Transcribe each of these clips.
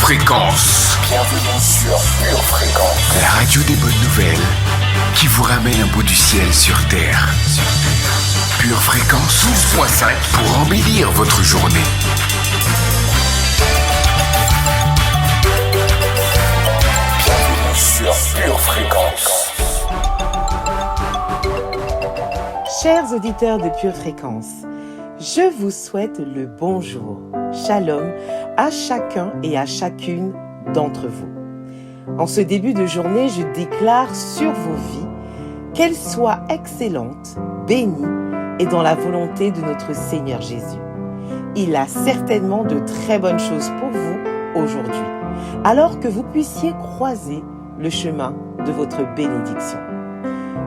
Fréquence. Bienvenue sur Pure Fréquence. La radio des bonnes nouvelles qui vous ramène un bout du ciel sur Terre. Pure Fréquence 12.5 pour embellir votre journée. Bienvenue sur Pure Fréquence. Chers auditeurs de Pure Fréquence, je vous souhaite le bonjour, shalom, à chacun et à chacune d'entre vous. En ce début de journée, je déclare sur vos vies qu'elles soient excellentes, bénies et dans la volonté de notre Seigneur Jésus. Il a certainement de très bonnes choses pour vous aujourd'hui, alors que vous puissiez croiser le chemin de votre bénédiction.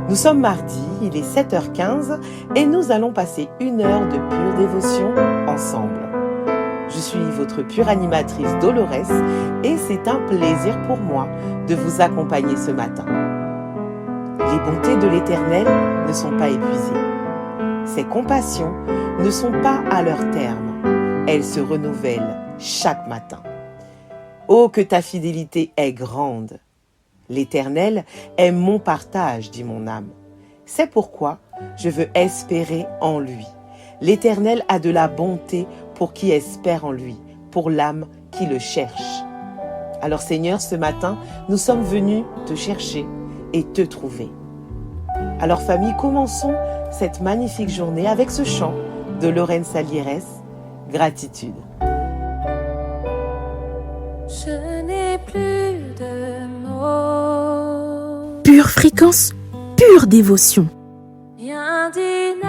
Nous sommes mardi, il est 7h15 et nous allons passer une heure de pure dévotion ensemble. Je suis votre pure animatrice Dolores et c'est un plaisir pour moi de vous accompagner ce matin. Les bontés de l'Éternel ne sont pas épuisées. Ses compassions ne sont pas à leur terme. Elles se renouvellent chaque matin. Oh, que ta fidélité est grande! L'Éternel est mon partage, dit mon âme. C'est pourquoi je veux espérer en lui. L'Éternel a de la bonté pour qui espère en lui, pour l'âme qui le cherche. Alors Seigneur, ce matin, nous sommes venus te chercher et te trouver. Alors famille, commençons cette magnifique journée avec ce chant de Lorraine Salieres, Gratitude. Je n'ai plus de mots. Pure Fréquence, pure dévotion. Rien d'inattendu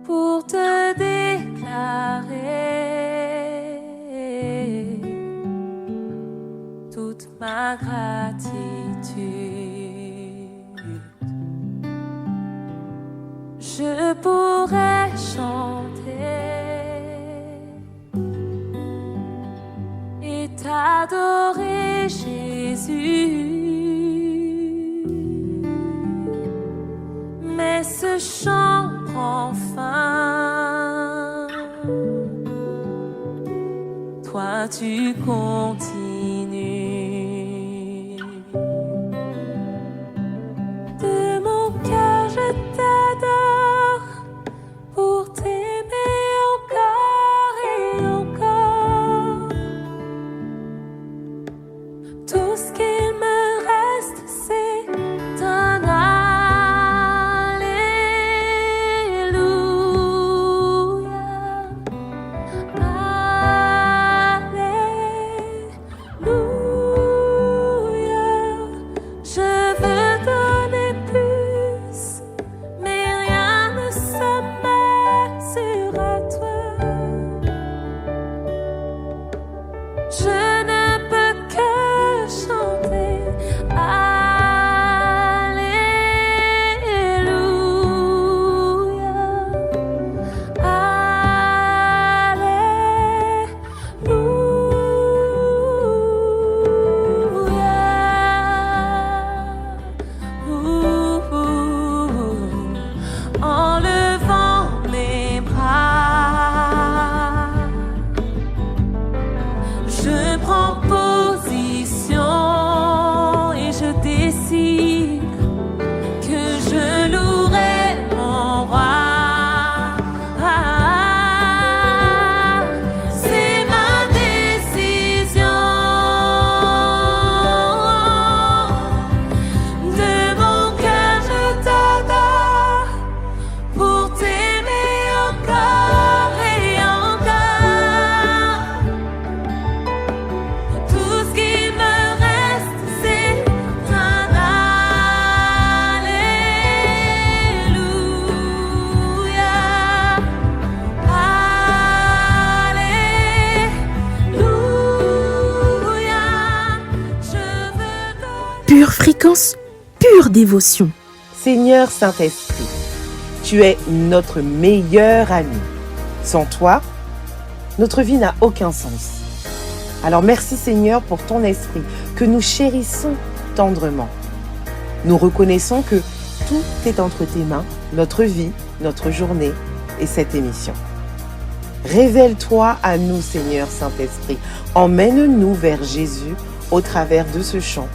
pour te déclarer toute ma gratitude. Je pourrais chanter et t'adorer, Jésus. Mais ce chant prend fin. Toi, tu continues. De mon cœur, je t'adore pour t'aimer encore et encore. Tout ce qu'il me reste, c'est un Alléluia. Alléluia. Je veux donner plus, mais rien ne se mesure à toi. Je ne peux que chanter Alléluia. En levant mes bras, je prends position et je décide que je louerai mon roi. C'est ma décision. De mon cœur, je t'adore pour t'aimer encore et encore. Tout ce qu'il me reste, c'est un Alléluia. Alléluia. Je veux donner. Pure Fréquence, pure dévotion. Seigneur Saint-Esprit, tu es notre meilleur ami. Sans toi, notre vie n'a aucun sens. Alors merci Seigneur pour ton esprit que nous chérissons tendrement. Nous reconnaissons que tout est entre tes mains, notre vie, notre journée et cette émission. Révèle-toi à nous, Seigneur Saint-Esprit. Emmène-nous vers Jésus au travers de ce chant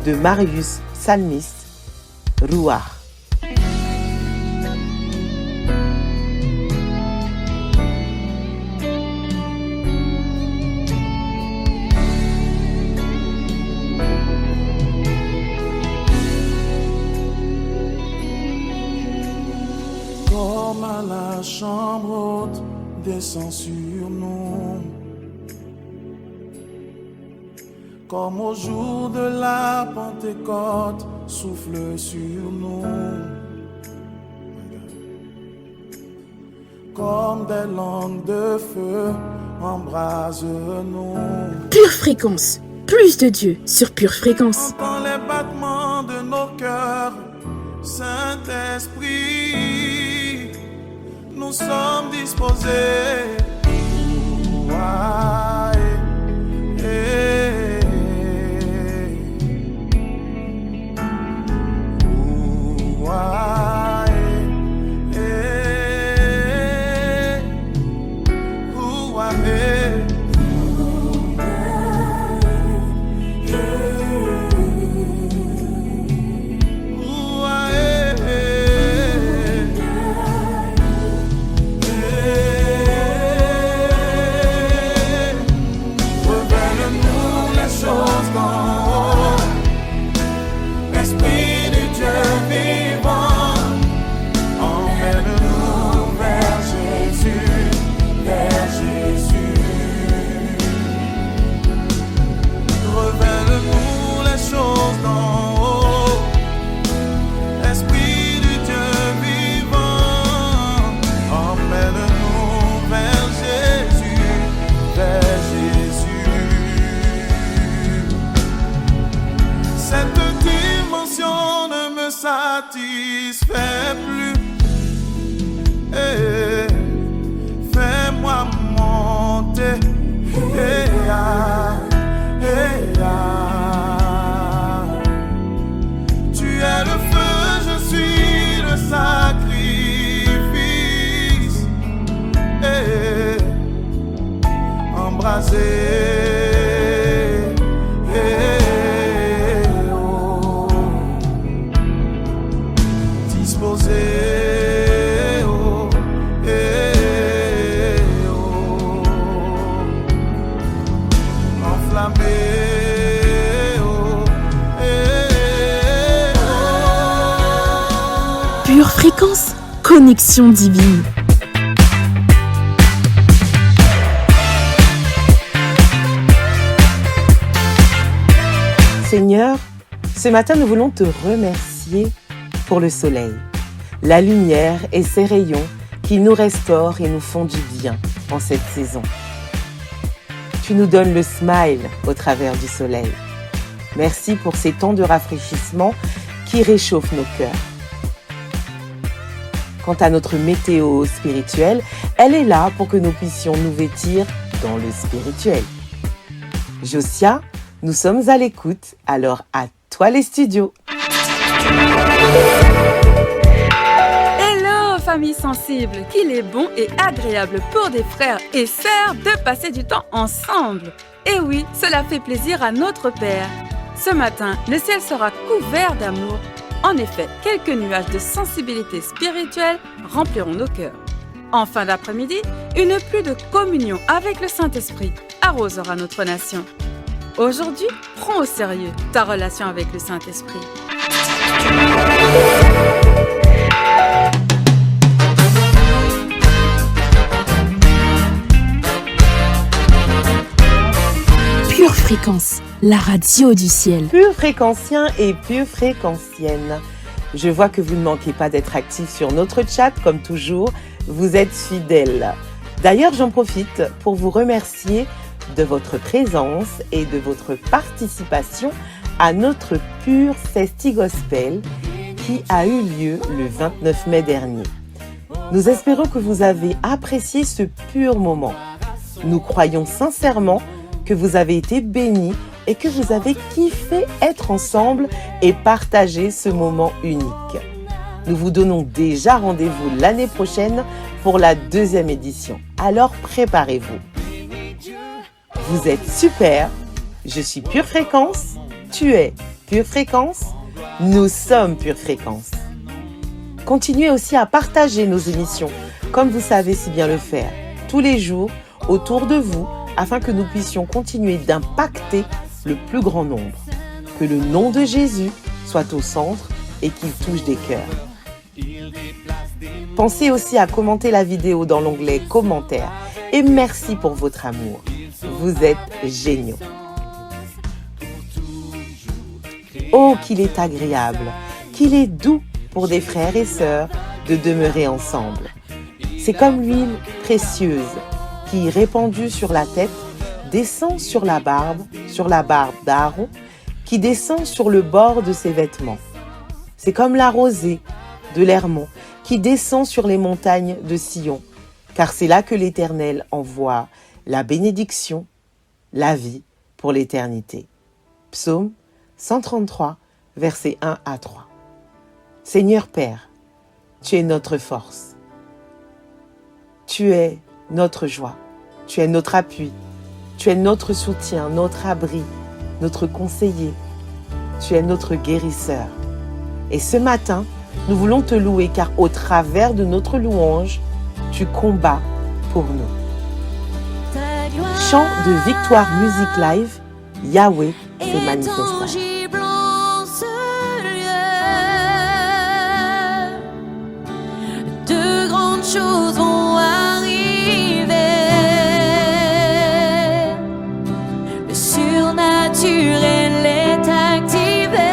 de Marius, psalmiste, Ruach. Comme à la chambre haute, descend sur nous. Comme au jour de la Pentecôte, souffle sur nous. Comme des langues de feu, embrase-nous. Pure fréquence, plus de Dieu sur Pure Fréquence. Entends les battements de nos cœurs, Saint-Esprit, nous sommes disposés. Ouah, eh, eh. Ouah, eh, eh. Ouah, eh. Satisfait plus. Eh, fais-moi monter. Eh, ah, eh, ah. Tu es le feu, je suis le sacrifice. Eh, embrasé. Pure Fréquence, connexion divine. Seigneur, ce matin nous voulons te remercier pour le soleil, la lumière et ses rayons qui nous restaurent et nous font du bien en cette saison. Tu nous donnes le smile au travers du soleil. Merci pour ces temps de rafraîchissement qui réchauffent nos cœurs. Quant à notre météo spirituelle, elle est là pour que nous puissions nous vêtir dans le spirituel. Josia, nous sommes à l'écoute, alors à toi les studios. Hello famille sensible, qu'il est bon et agréable pour des frères et sœurs de passer du temps ensemble. Et oui, cela fait plaisir à notre Père. Ce matin, le ciel sera couvert d'amour. En effet, quelques nuages de sensibilité spirituelle rempliront nos cœurs. En fin d'après-midi, une pluie de communion avec le Saint-Esprit arrosera notre nation. Aujourd'hui, prends au sérieux ta relation avec le Saint-Esprit. Pure Fréquence, la radio du ciel. Pur fréquencien et pure fréquencienne. Je vois que vous ne manquez pas d'être actifs sur notre chat, comme toujours. Vous êtes fidèles. D'ailleurs, j'en profite pour vous remercier de votre présence et de votre participation à notre Pure Festi Gospel qui a eu lieu le 29 mai dernier. Nous espérons que vous avez apprécié ce pur moment. Nous croyons sincèrement que vous avez été bénis et que vous avez kiffé être ensemble et partager ce moment unique. Nous vous donnons déjà rendez-vous l'année prochaine pour la 2e édition. Alors préparez-vous. Vous êtes super, je suis Pure Fréquence, tu es Pure Fréquence, nous sommes Pure Fréquence. Continuez aussi à partager nos émissions, comme vous savez si bien le faire, tous les jours, autour de vous, afin que nous puissions continuer d'impacter le plus grand nombre. Que le nom de Jésus soit au centre et qu'il touche des cœurs. Pensez aussi à commenter la vidéo dans l'onglet commentaires et merci pour votre amour. Vous êtes géniaux. Oh, qu'il est agréable, qu'il est doux pour des frères et sœurs de demeurer ensemble. C'est comme l'huile précieuse qui, répandue sur la tête, descend sur la barbe d'Aaron, qui descend sur le bord de ses vêtements. C'est comme la rosée de l'Hermon qui descend sur les montagnes de Sion, car c'est là que l'Éternel envoie la bénédiction, la vie pour l'éternité. Psaume 133, versets 1 à 3. Seigneur Père, tu es notre force. Tu es notre joie. Tu es notre appui. Tu es notre soutien, notre abri, notre conseiller. Tu es notre guérisseur. Et ce matin, nous voulons te louer car au travers de notre louange, tu combats pour nous. Chant de Victoire Music Live, Yahweh se manifestera. De grandes choses vont arriver. Le surnaturel est activé.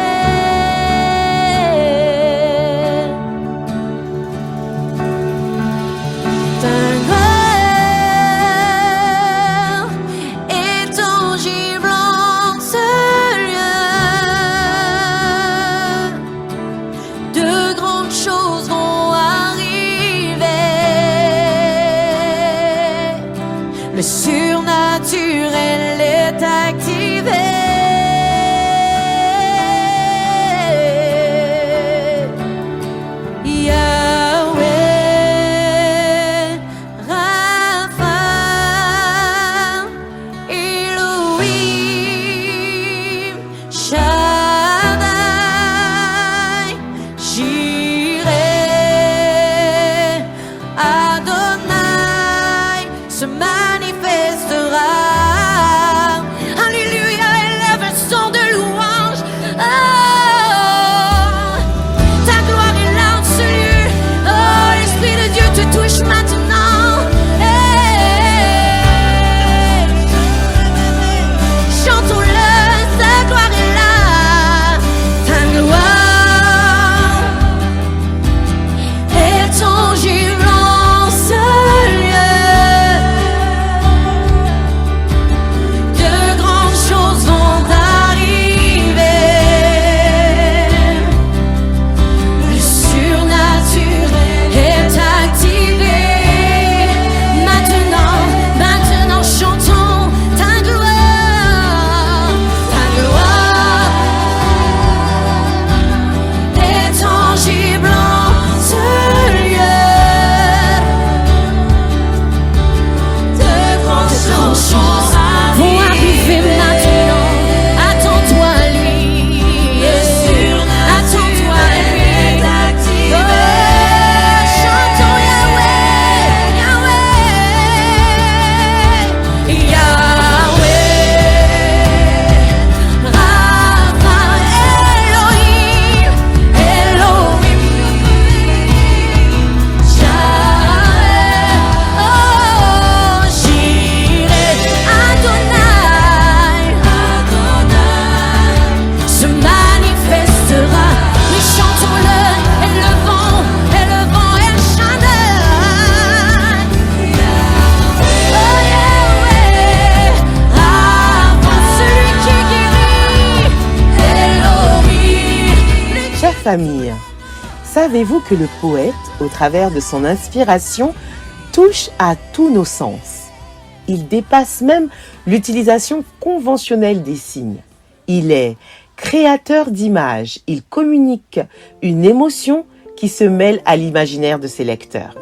Ta gloire est tangible en ce lieu. De grandes choses vont arriver. Le surnaturel est activé. Yahweh, Rapha, Elohim, Shaddai, Jireh, Adonai se manifestera. Alléluia, élève un son de louange. Oh, ta gloire est là en ce lieu. Oh, l'Esprit de Dieu te touche maintenant. Hey. Chantons-le, ta gloire est là. Ta gloire est tangible en ce lieu. De grandes choses vont arriver. Le surnaturel est activé. Maintenant chantons ta gloire. Ta gloire est tangible en ce lieu. De grandes choses vont arriver maintenant. Attends-toi à lui. Attends-toi à lui. Oh, chantons Yahweh, Yahweh, Yahweh, Rapha, Elohim, Elohim, Jireh, oh, Jireh, Adonai, se manifestera. Oui, chantons-le, élevons El Shaddai. Oh, Yahweh, Rapha, celui qui guérit, Elohim. Chère famille, savez-vous que le poète, au travers de son inspiration, touche à tous nos sens? Il dépasse même l'utilisation conventionnelle des signes. Il est créateur d'images, il communique une émotion qui se mêle à l'imaginaire de ses lecteurs.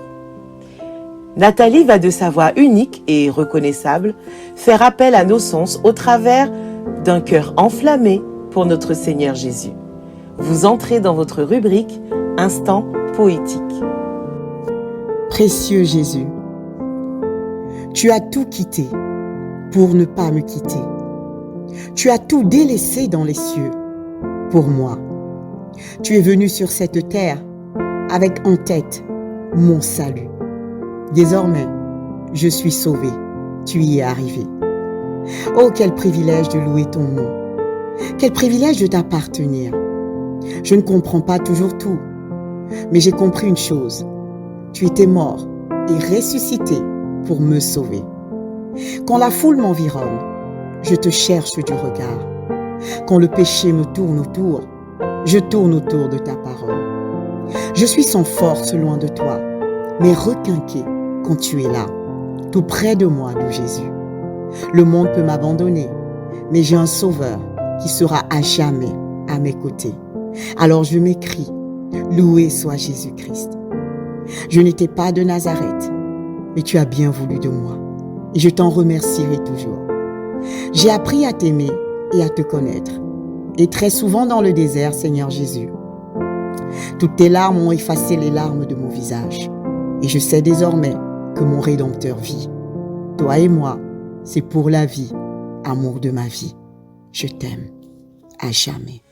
Nathalie va de sa voix unique et reconnaissable faire appel à nos sens au travers d'un cœur enflammé pour notre Seigneur Jésus. Vous entrez dans votre rubrique Instant poétique. Précieux Jésus, tu as tout quitté pour ne pas me quitter. Tu as tout délaissé dans les cieux pour moi. Tu es venu sur cette terre avec en tête mon salut. Désormais, je suis sauvé, tu y es arrivé. Oh, quel privilège de louer ton nom. Quel privilège de t'appartenir. Je ne comprends pas toujours tout, mais j'ai compris une chose. Tu étais mort et ressuscité pour me sauver. Quand la foule m'environne, je te cherche du regard. Quand le péché me tourne autour, je tourne autour de ta parole. Je suis sans force loin de toi, mais requinqué quand tu es là, tout près de moi, doux Jésus. Le monde peut m'abandonner, mais j'ai un sauveur qui sera à jamais à mes côtés. Alors je m'écrie, loué soit Jésus-Christ. Je n'étais pas de Nazareth, mais tu as bien voulu de moi, et je t'en remercierai toujours. J'ai appris à t'aimer et à te connaître, et très souvent dans le désert, Seigneur Jésus. Toutes tes larmes ont effacé les larmes de mon visage, et je sais désormais que mon Rédempteur vit. Toi et moi, c'est pour la vie, amour de ma vie. Je t'aime à jamais.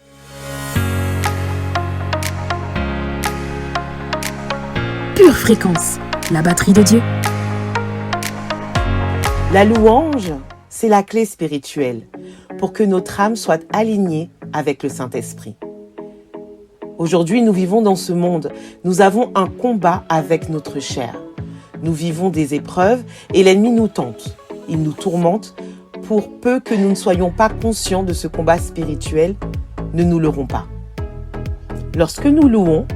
Pure fréquence, la batterie de Dieu. La louange, c'est la clé spirituelle pour que notre âme soit alignée avec le Saint-Esprit. Aujourd'hui, nous vivons dans ce monde. Nous avons un combat avec notre chair. Nous vivons des épreuves et l'ennemi nous tente. Il nous tourmente pour peu que nous ne soyons pas conscients de ce combat spirituel. Ne nous leurrons pas. Lorsque nous louons,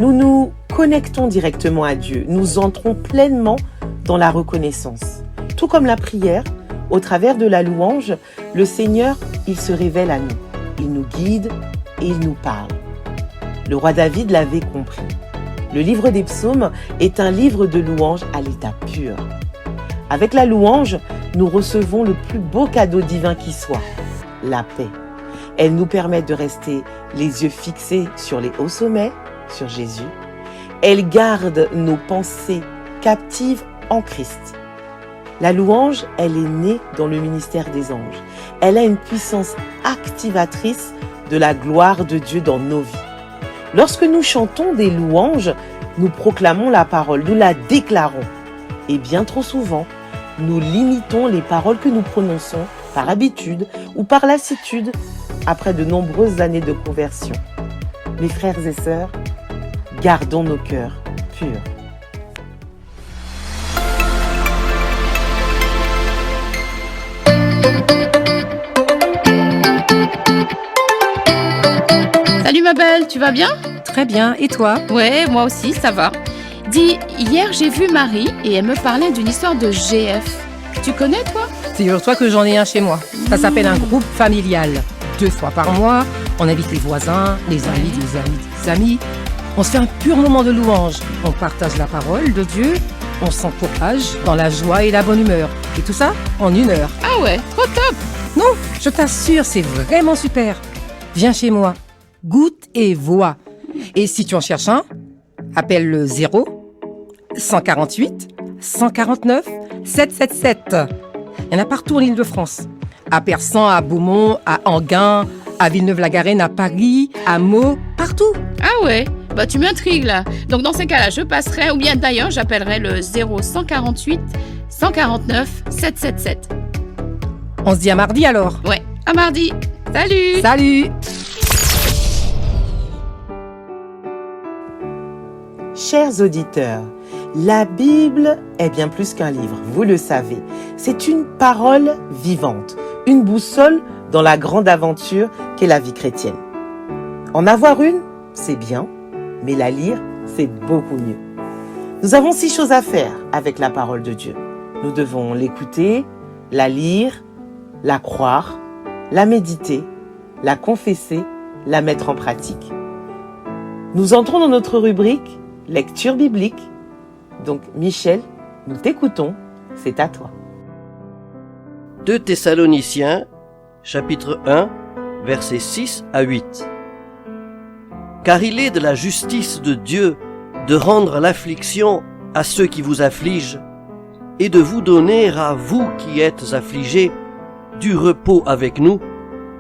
nous nous connectons directement à Dieu. Nous entrons pleinement dans la reconnaissance. Tout comme la prière, au travers de la louange, le Seigneur, il se révèle à nous. Il nous guide et il nous parle. Le roi David l'avait compris. Le livre des psaumes est un livre de louange à l'état pur. Avec la louange, nous recevons le plus beau cadeau divin qui soit, la paix. Elle nous permet de rester les yeux fixés sur les hauts sommets, sur Jésus. Elle garde nos pensées captives en Christ. La louange, elle est née dans le ministère des anges. Elle a une puissance activatrice de la gloire de Dieu dans nos vies. Lorsque nous chantons des louanges, nous proclamons la parole, nous la déclarons. Et bien trop souvent, nous limitons les paroles que nous prononçons par habitude ou par lassitude après de nombreuses années de conversion. Mes frères et sœurs, gardons nos cœurs purs. Salut ma belle, tu vas bien? Très bien, et toi? Ouais, moi aussi, ça va. Dis, hier j'ai vu Marie et elle me parlait d'une histoire de GF. Tu connais toi? Figure-toi que j'en ai un chez moi. Ça s'appelle un groupe familial. 2 fois par mois, on invite les voisins, les amis des amis des amis. On se fait un pur moment de louange. On partage la parole de Dieu, on s'encourage dans la joie et la bonne humeur. Et tout ça en 1 heure. Ah ouais, trop top! Non, je t'assure, c'est vraiment super. Viens chez moi, goûte et vois. Et si tu en cherches un, appelle le 0 148 149 777. Il y en a partout en Île-de-France. À Persan, à Beaumont, à Enghien, à Villeneuve-la-Garenne, à Paris, à Meaux, partout. Ah ouais, bah tu m'intrigues là. Donc dans ces cas-là, je passerai, ou bien d'ailleurs, j'appellerai le 0 148 149 777. On se dit à mardi alors. Ouais, à mardi. Salut! Salut! Chers auditeurs, la Bible est bien plus qu'un livre, vous le savez. C'est une parole vivante, une boussole dans la grande aventure qu'est la vie chrétienne. En avoir une, c'est bien, mais la lire, c'est beaucoup mieux. Nous avons 6 choses à faire avec la parole de Dieu. Nous devons l'écouter, la lire, la croire, la méditer, la confesser, la mettre en pratique. Nous entrons dans notre rubrique lecture biblique. Donc Michel, Nous t'écoutons, c'est à toi. 2 Thessaloniciens, chapitre 1, versets 6 à 8. Car il est de la justice de Dieu de rendre l'affliction à ceux qui vous affligent et de vous donner à vous qui êtes affligés du repos avec nous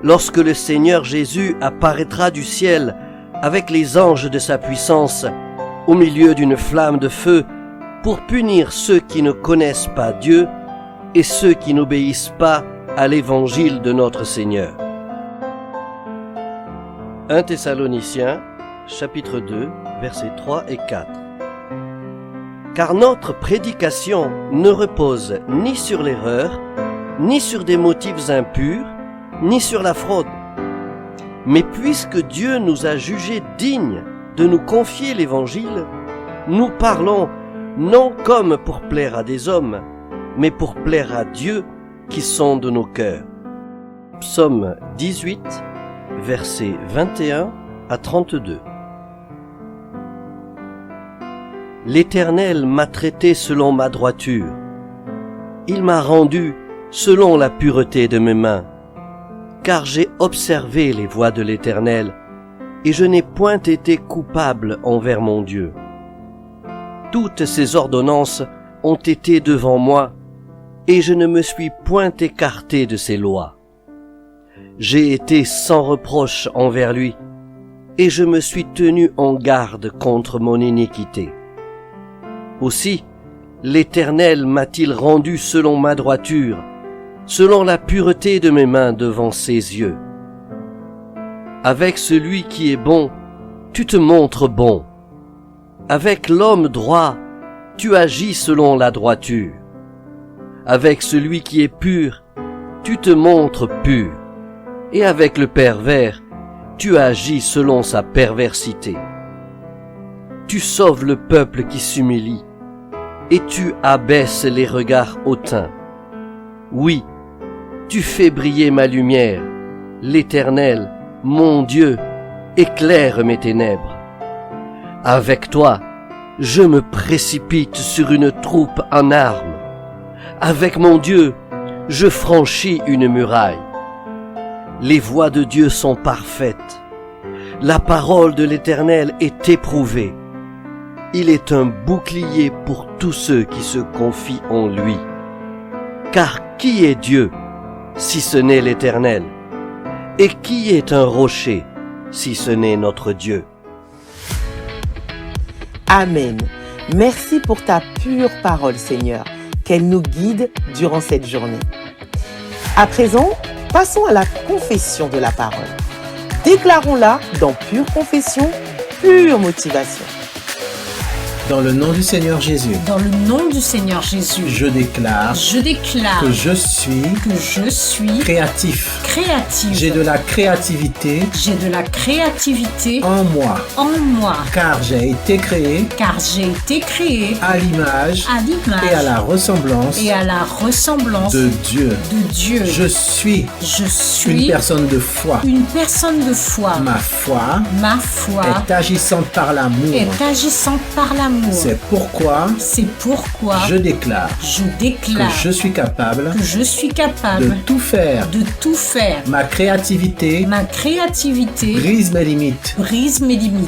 lorsque le Seigneur Jésus apparaîtra du ciel avec les anges de sa puissance au milieu d'une flamme de feu pour punir ceux qui ne connaissent pas Dieu et ceux qui n'obéissent pas à l'évangile de notre Seigneur. 1 Thessaloniciens, chapitre 2, versets 3 et 4. Car notre prédication ne repose ni sur l'erreur, ni sur des motifs impurs, ni sur la fraude. Mais puisque Dieu nous a jugés dignes de nous confier l'Évangile, nous parlons non comme pour plaire à des hommes, mais pour plaire à Dieu qui sonde nos cœurs. Psaume 18, versets 21 à 32. L'Éternel m'a traité selon ma droiture. Il m'a rendu selon la pureté de mes mains. Car j'ai observé les voies de l'Éternel, et je n'ai point été coupable envers mon Dieu. Toutes ses ordonnances ont été devant moi, et je ne me suis point écarté de ses lois. J'ai été sans reproche envers lui, et je me suis tenu en garde contre mon iniquité. Aussi, l'Éternel m'a-t-il rendu selon ma droiture, selon la pureté de mes mains devant ses yeux. Avec celui qui est bon, tu te montres bon. Avec l'homme droit, tu agis selon la droiture. Avec celui qui est pur, tu te montres pur. Et avec le pervers, tu agis selon sa perversité. Tu sauves le peuple qui s'humilie, et tu abaisses les regards hautains. Oui, tu fais briller ma lumière, l'Éternel, mon Dieu, éclaire mes ténèbres. Avec toi, je me précipite sur une troupe en armes. Avec mon Dieu, je franchis une muraille. Les voies de Dieu sont parfaites. La parole de l'Éternel est éprouvée. Il est un bouclier pour tous ceux qui se confient en lui. Car qui est Dieu, si ce n'est l'Éternel? Et qui est un rocher, si ce n'est notre Dieu? Amen. Merci pour ta pure parole, Seigneur, qu'elle nous guide durant cette journée. À présent, passons à la confession de la parole. Déclarons-la dans Pure Confession, Pure Motivation. Dans le nom du Seigneur Jésus, Dans le nom du Seigneur Jésus, je déclare que je suis créatif. J'ai de la créativité en moi, car j'ai été créé à l'image et à la ressemblance de Dieu. Je suis une personne de foi. Ma foi est agissante par l'amour. C'est pourquoi je déclare que je suis capable de tout faire. Ma créativité brise mes limites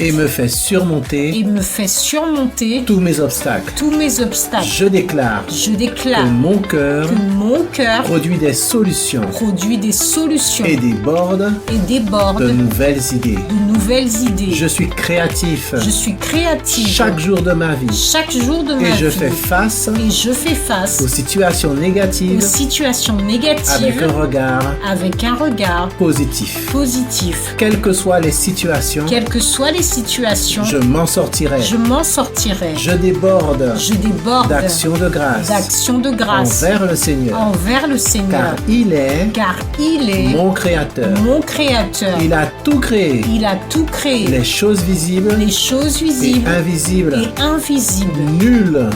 et me fait surmonter tous mes obstacles. Je déclare que mon cœur produit des solutions et déborde de nouvelles idées. Je suis créatif chaque jour de ma vie. Et je fais face aux situations négatives avec un regard positif. Quelles que soient les situations, je m'en sortirai. Je déborde d'actions de grâce envers le Seigneur. Car il est mon créateur. Il a tout créé. Les choses visibles et invisibles invisible. Nul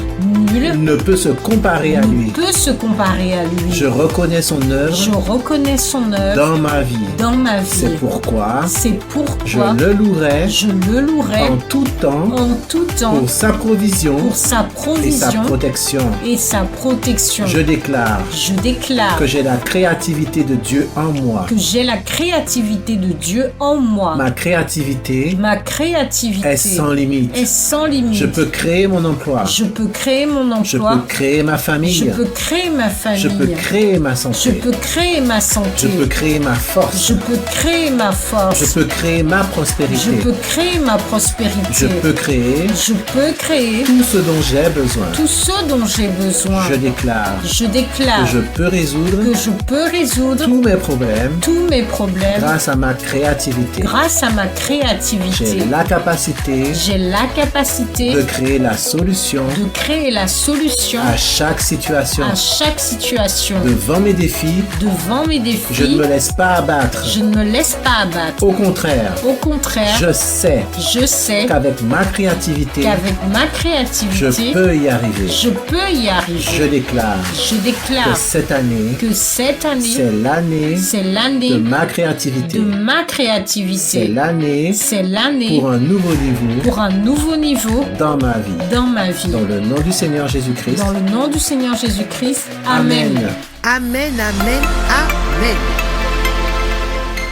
Nul ne peut se comparer à ne lui. peut se comparer à lui. Je reconnais son Je œuvre reconnais son œuvre dans ma vie. dans ma vie. C'est pourquoi C'est pourquoi je le louerai je le louerai en tout temps en tout temps pour sa provision pour sa et sa provision protection. et sa protection. Je déclare Je déclare que j'ai la créativité de Dieu en moi. que j'ai la créativité de Dieu en moi. Ma créativité Ma créativité est sans limite. est sans limite. Je peux créer mon emploi. Je peux créer mon Je emploi. peux créer ma famille. Je peux créer ma famille. Je peux créer ma Je santé. peux créer ma santé. Je peux créer ma force. Je peux créer ma force. Je peux créer ma Je prospérité. peux créer ma prospérité. Je peux créer Je peux créer tout ce dont j'ai besoin. tout ce dont j'ai besoin. Je déclare Je déclare que je peux résoudre que je peux résoudre tous mes problèmes tous mes problèmes grâce à ma créativité. grâce à ma créativité. J'ai la capacité J'ai la capacité de créer la solution de créer la solution à chaque situation. à chaque situation. Devant mes défis, Devant mes défis, je ne me laisse pas abattre. je ne me laisse pas abattre. Au contraire, Au contraire, je sais je sais qu'avec ma créativité, qu'avec ma créativité, je peux y arriver. je peux y arriver. Je déclare Je déclare que cette année, que cette année, c'est l'année c'est l'année de ma créativité. de ma C'est créativité. l'année C'est l'année pour un nouveau niveau pour un nouveau niveau dans ma vie. dans ma vie. Dans le nom du Seigneur Jésus-Christ. Dans le nom du Seigneur Jésus-Christ. Amen. Amen, amen, amen.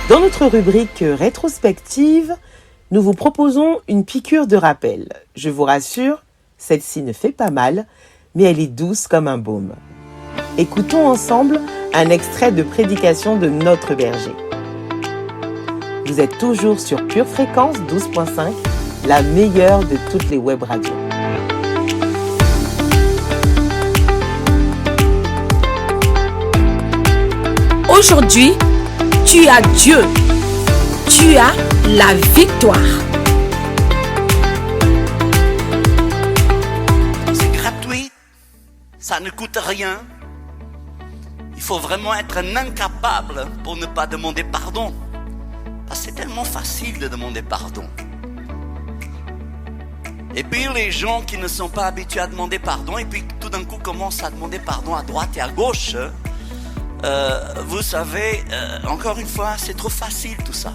Dans notre rubrique rétrospective, nous vous proposons une piqûre de rappel. Je vous rassure, celle-ci ne fait pas mal, mais elle est douce comme un baume. Écoutons ensemble un extrait de prédication de notre berger. Vous êtes toujours sur Pure Fréquence 12.5, la meilleure de toutes les web radios. Aujourd'hui, tu as Dieu. Tu as la victoire. C'est gratuit, ça ne coûte rien. Il faut vraiment être un incapable pour ne pas demander pardon. Parce que c'est tellement facile de demander pardon. Et puis les gens qui ne sont pas habitués à demander pardon, et puis tout d'un coup commencent à demander pardon à droite et à gauche, vous savez, encore une fois, c'est trop facile tout ça.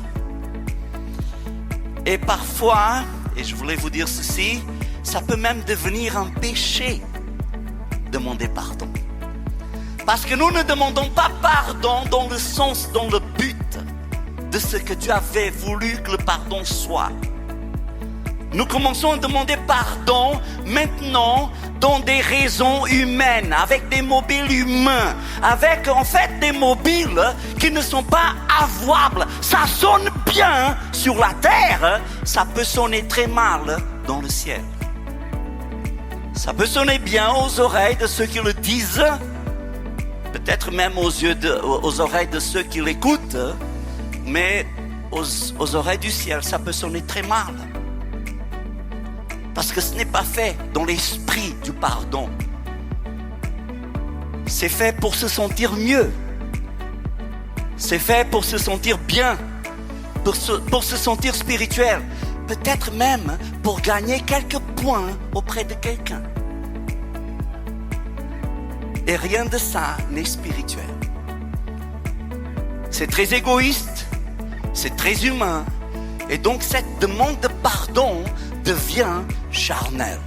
Et parfois, et je voulais vous dire ceci, ça peut même devenir un péché, demander pardon. Parce que nous ne demandons pas pardon dans le sens, dans le but de ce que Dieu avait voulu que le pardon soit. Nous commençons à demander pardon maintenant dans des raisons humaines, avec des mobiles humains, avec en fait des mobiles qui ne sont pas avouables. Ça sonne bien sur la terre, ça peut sonner très mal dans le ciel. Ça peut sonner bien aux oreilles de ceux qui le disent, peut-être même aux oreilles de ceux qui l'écoutent, mais aux oreilles du ciel, ça peut sonner très mal. Parce que ce n'est pas fait dans l'esprit du pardon. C'est fait pour se sentir mieux. C'est fait pour se sentir bien. Pour se sentir spirituel. Peut-être même pour gagner quelques points auprès de quelqu'un. Et rien de ça n'est spirituel. C'est très égoïste. C'est très humain. Et donc cette demande de pardon devient charnelle.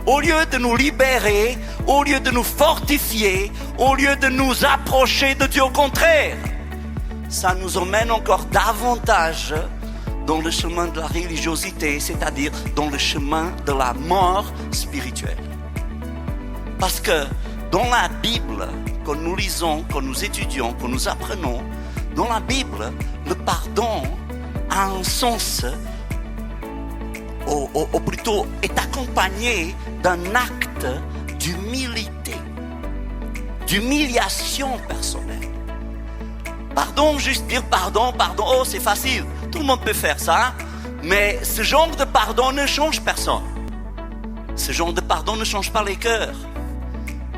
Au lieu de nous libérer, au lieu de nous fortifier, au lieu de nous approcher de Dieu, au contraire, ça nous emmène encore davantage dans le chemin de la religiosité, c'est-à-dire dans le chemin de la mort spirituelle. Parce que dans la Bible, quand nous lisons, quand nous étudions, quand nous apprenons, dans la Bible, le pardon a un sens, ou plutôt est accompagné d'un acte d'humilité, d'humiliation personnelle. Pardon, juste dire pardon, oh c'est facile, tout le monde peut faire ça, mais ce genre de pardon ne change personne. Ce genre de pardon ne change pas les cœurs.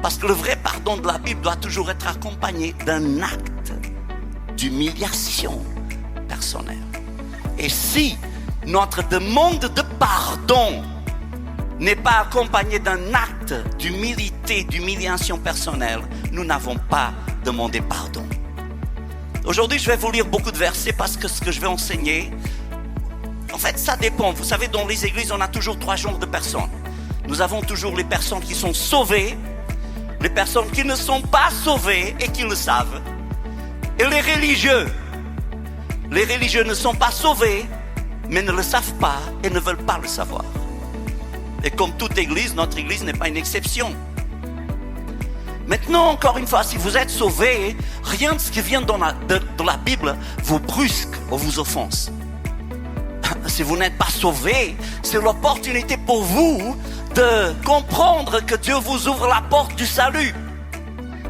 Parce que le vrai pardon de la Bible doit toujours être accompagné d'un acte d'humiliation personnelle. Et si notre demande de pardon n'est pas accompagné d'un acte d'humilité, d'humiliation personnelle, nous n'avons pas demandé pardon. Aujourd'hui, je vais vous lire beaucoup de versets parce que ce que je vais enseigner, en fait, ça dépend. Vous savez, dans les églises, on a toujours 3 genres de personnes. Nous avons toujours les personnes qui sont sauvées, les personnes qui ne sont pas sauvées et qui le savent, et les religieux. Les religieux ne sont pas sauvés, mais ne le savent pas et ne veulent pas le savoir. Et comme toute église, notre église n'est pas une exception. Maintenant, encore une fois, si vous êtes sauvés, rien de ce qui vient dans la Bible vous brusque ou vous offense. Si vous n'êtes pas sauvés, c'est l'opportunité pour vous de comprendre que Dieu vous ouvre la porte du salut.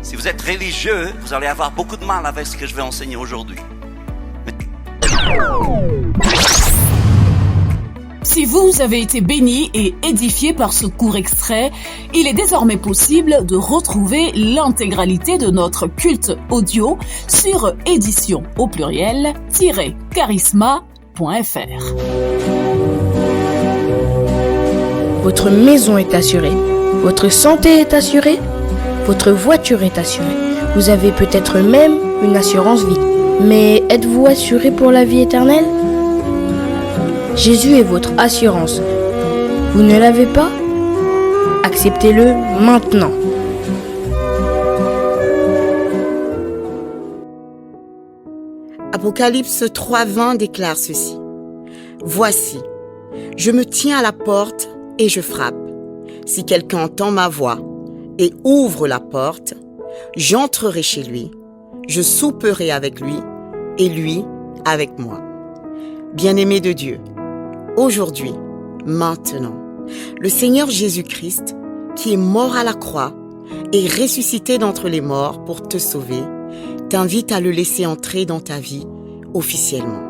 Si vous êtes religieux, vous allez avoir beaucoup de mal avec ce que je vais enseigner aujourd'hui. Si vous avez été béni et édifié par ce court extrait, il est désormais possible de retrouver l'intégralité de notre culte audio sur édition au pluriel-charisma.fr. Votre maison est assurée, votre santé est assurée, votre voiture est assurée. Vous avez peut-être même une assurance vie. Mais êtes-vous assuré pour la vie éternelle ? Jésus est votre assurance. Vous ne l'avez pas ? Acceptez-le maintenant. Apocalypse 3:20 déclare ceci. Voici, je me tiens à la porte et je frappe. Si quelqu'un entend ma voix et ouvre la porte, j'entrerai chez lui, je souperai avec lui et lui avec moi. Bien-aimé de Dieu, aujourd'hui, maintenant, le Seigneur Jésus-Christ, qui est mort à la croix et ressuscité d'entre les morts pour te sauver, t'invite à le laisser entrer dans ta vie officiellement.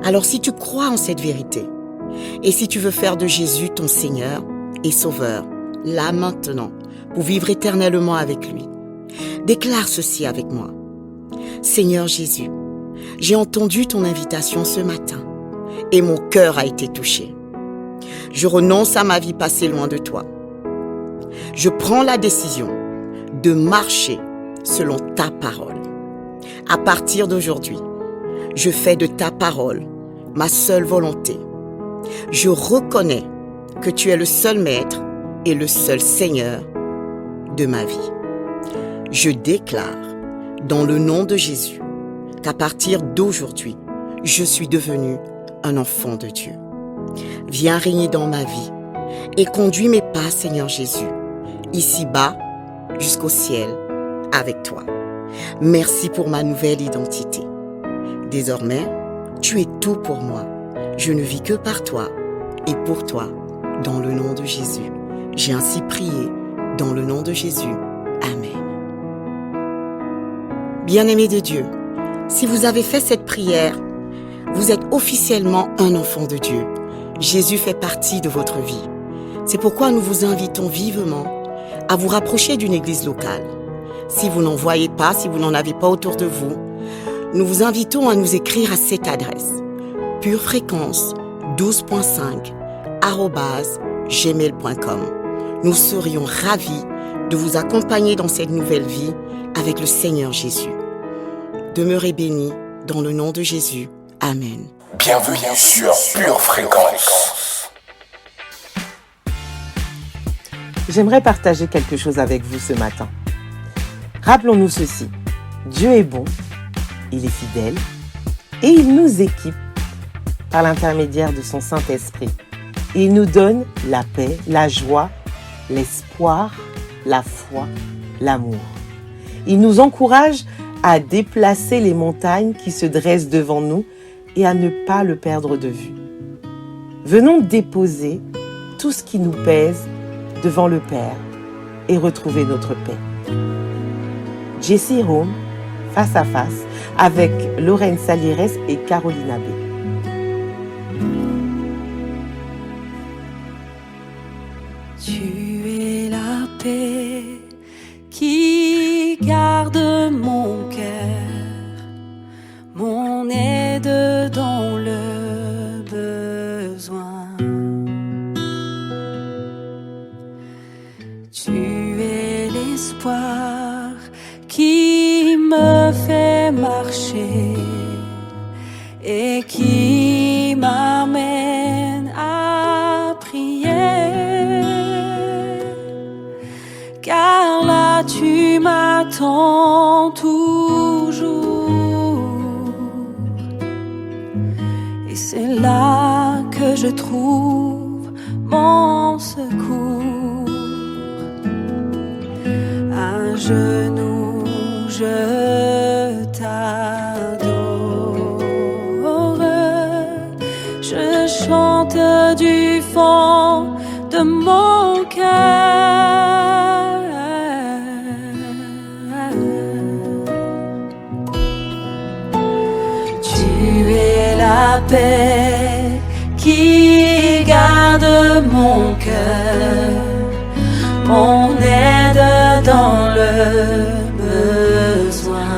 Alors si tu crois en cette vérité, et si tu veux faire de Jésus ton Seigneur et Sauveur, là maintenant, pour vivre éternellement avec lui, déclare ceci avec moi. Seigneur Jésus, j'ai entendu ton invitation ce matin et mon cœur a été touché. Je renonce à ma vie passée loin de toi. Je prends la décision de marcher selon ta parole. À partir d'aujourd'hui, je fais de ta parole ma seule volonté. Je reconnais que tu es le seul maître et le seul Seigneur de ma vie. Je déclare, dans le nom de Jésus, qu'à partir d'aujourd'hui, je suis devenu un enfant de Dieu. Viens régner dans ma vie et conduis mes pas, Seigneur Jésus, ici-bas jusqu'au ciel avec toi. Merci pour ma nouvelle identité. Désormais, tu es tout pour moi. Je ne vis que par toi et pour toi, dans le nom de Jésus. J'ai ainsi prié, dans le nom de Jésus. Amen. Bien-aimés de Dieu, si vous avez fait cette prière, vous êtes officiellement un enfant de Dieu. Jésus fait partie de votre vie. C'est pourquoi nous vous invitons vivement à vous rapprocher d'une église locale. Si vous n'en voyez pas, si vous n'en avez pas autour de vous, nous vous invitons à nous écrire à cette adresse purefréquence12.5@gmail.com. Nous serions ravis de vous accompagner dans cette nouvelle vie avec le Seigneur Jésus. Demeurez bénis dans le nom de Jésus. Amen. Bienvenue sur Pure Fréquence. J'aimerais partager quelque chose avec vous ce matin. Rappelons-nous ceci. Dieu est bon, il est fidèle et il nous équipe par l'intermédiaire de son Saint-Esprit. Il nous donne la paix, la joie, l'espoir, la foi, l'amour. Il nous encourage à déplacer les montagnes qui se dressent devant nous et à ne pas le perdre de vue. Venons déposer tout ce qui nous pèse devant le Père et retrouver notre paix. Jessie Home, face à face, avec Lorraine Salires et Carolina B. Tu es la paix qui garde mon cœur, mon aide dans le besoin. Tu es l'espoir qui me fait marcher et qui m'amène à prier. Car là tu m'attends toujours et c'est là que je trouve mon secours. À genoux je t'adore, je chante du fond de mon cœur. Tu es la paix qui garde mon cœur, mon aide dans le besoin.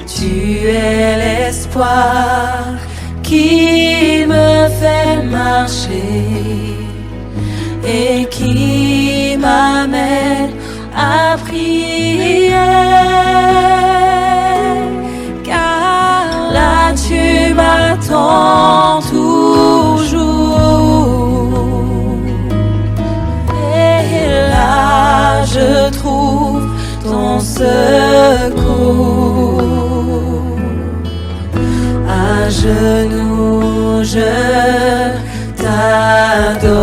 Tu es l'espoir qui me fait marcher et qui m'amène à prier. Car là tu m'attends toujours et là je trouve ton secours. À genoux je t'adore,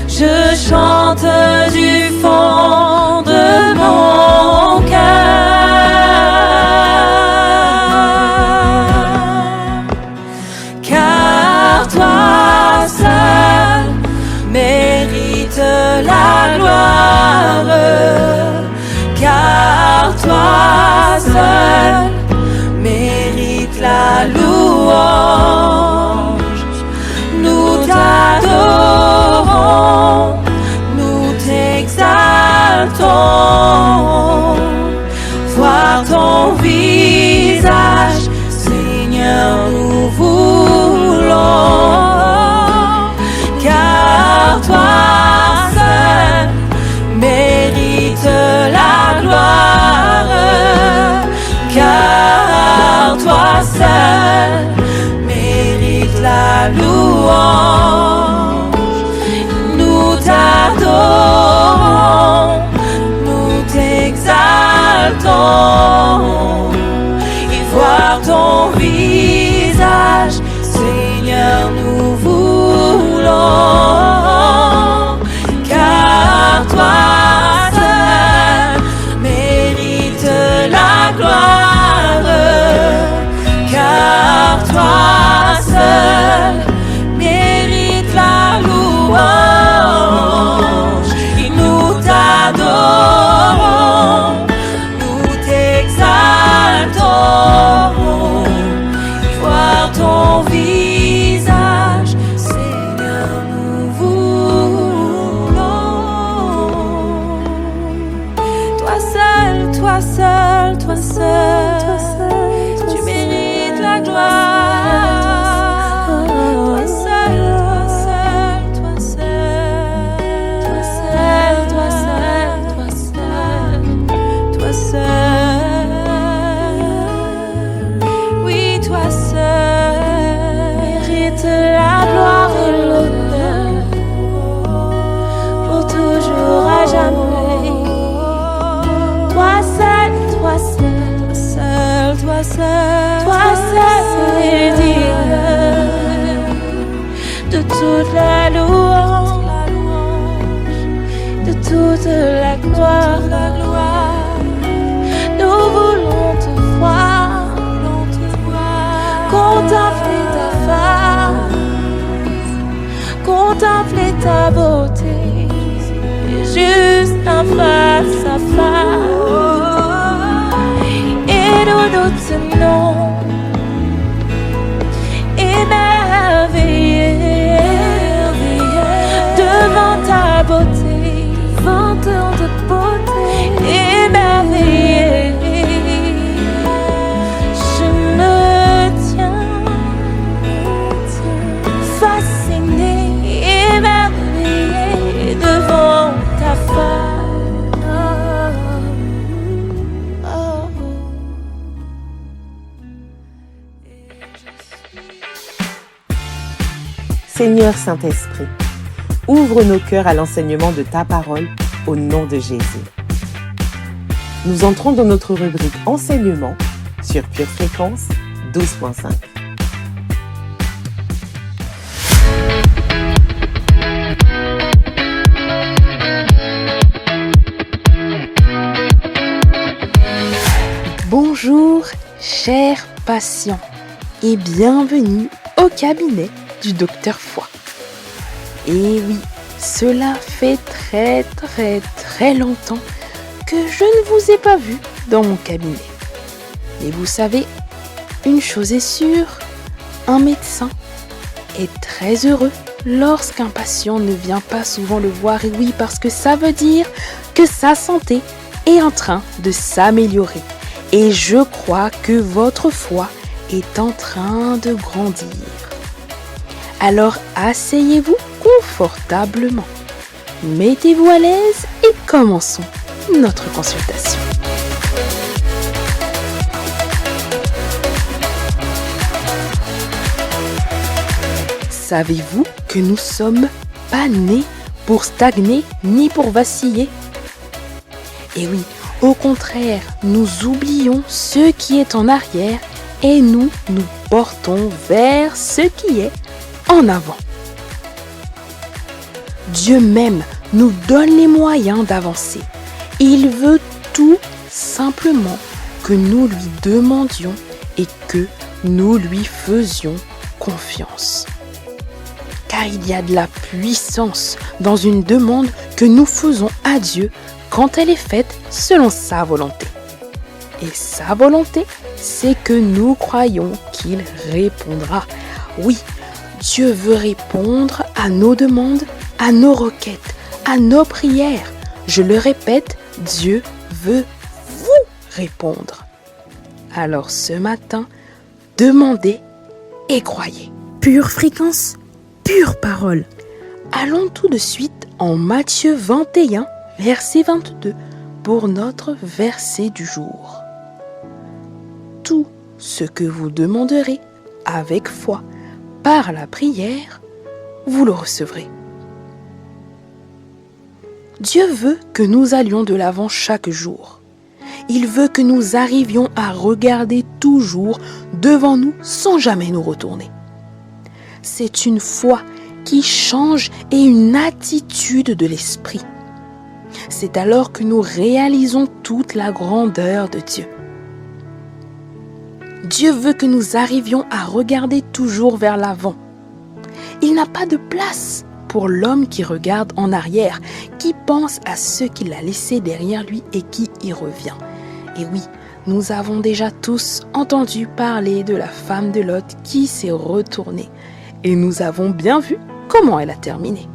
je chante du fond de mon cœur. Car toi seul mérites la gloire, car toi seul mérite la louange. Nous t'adorons, nous t'exaltons. Voir ton visage, Seigneur, nous voulons. Car toi seul mérite la gloire, car toi seul mérite la louange. Nous t'adorons, nous t'exaltons. Et voir ton visage, Seigneur, nous voulons. Car toi seul mérite la gloire, car toi seul mérite la louange. Et nous t'adorons, nous t'exaltons. Voir ton visage, Seigneur, nous voulons. Toi seul, toi seul, toi seul, toi seul, tu mérites la gloire. Toi seul, toi seul, toi seul, toi seul, toi seul, toi seul, toi seul. Oui, toi seul mérite la gloire et l'honneur pour toujours à jamais. Toi seul, toi seul, toi seul, toi seul est digne de toute la louange, de toute la gloire. Nous voulons te voir, contempler ta face, contempler ta beauté, juste en face à face. Et nous nous tenons émerveillés devant ta beauté, devant ta beauté, émerveillés. Je me tiens Seigneur Saint-Esprit, ouvre nos cœurs à l'enseignement de ta parole au nom de Jésus. Nous entrons dans notre rubrique enseignement sur Pure Fréquence 12.5. Bonjour, chers patients, et bienvenue au cabinet du Docteur Foy. Et oui, cela fait très longtemps que je ne vous ai pas vu dans mon cabinet. Mais vous savez, une chose est sûre, un médecin est très heureux lorsqu'un patient ne vient pas souvent le voir. Et oui, parce que ça veut dire que sa santé est en train de s'améliorer. Et je crois que votre foi est en train de grandir. Alors asseyez-vous confortablement, mettez-vous à l'aise et commençons notre consultation. Savez-vous que nous sommes pas nés pour stagner ni pour vaciller? Et oui, au contraire, nous oublions ce qui est en arrière et nous nous portons vers ce qui est en avant. Dieu même nous donne les moyens d'avancer. Il veut tout simplement que nous lui demandions et que nous lui faisions confiance. Car il y a de la puissance dans une demande que nous faisons à Dieu quand elle est faite selon sa volonté. Et sa volonté, c'est que nous croyons qu'il répondra. Oui, Dieu veut répondre à nos demandes, à nos requêtes, à nos prières. Je le répète, Dieu veut vous répondre. Alors ce matin, demandez et croyez. Pure fréquence, pure parole. Allons tout de suite en Matthieu 21, verset 22, pour notre verset du jour. Tout ce que vous demanderez avec foi par la prière, vous le recevrez. Dieu veut que nous allions de l'avant chaque jour. Il veut que nous arrivions à regarder toujours devant nous sans jamais nous retourner. C'est une foi qui change et une attitude de l'esprit. C'est alors que nous réalisons toute la grandeur de Dieu. Dieu veut que nous arrivions à regarder toujours vers l'avant. Il n'a pas de place pour l'homme qui regarde en arrière, qui pense à ce qu'il a laissé derrière lui et qui y revient. Et oui, nous avons déjà tous entendu parler de la femme de Lot qui s'est retournée. Et nous avons bien vu comment elle a terminé.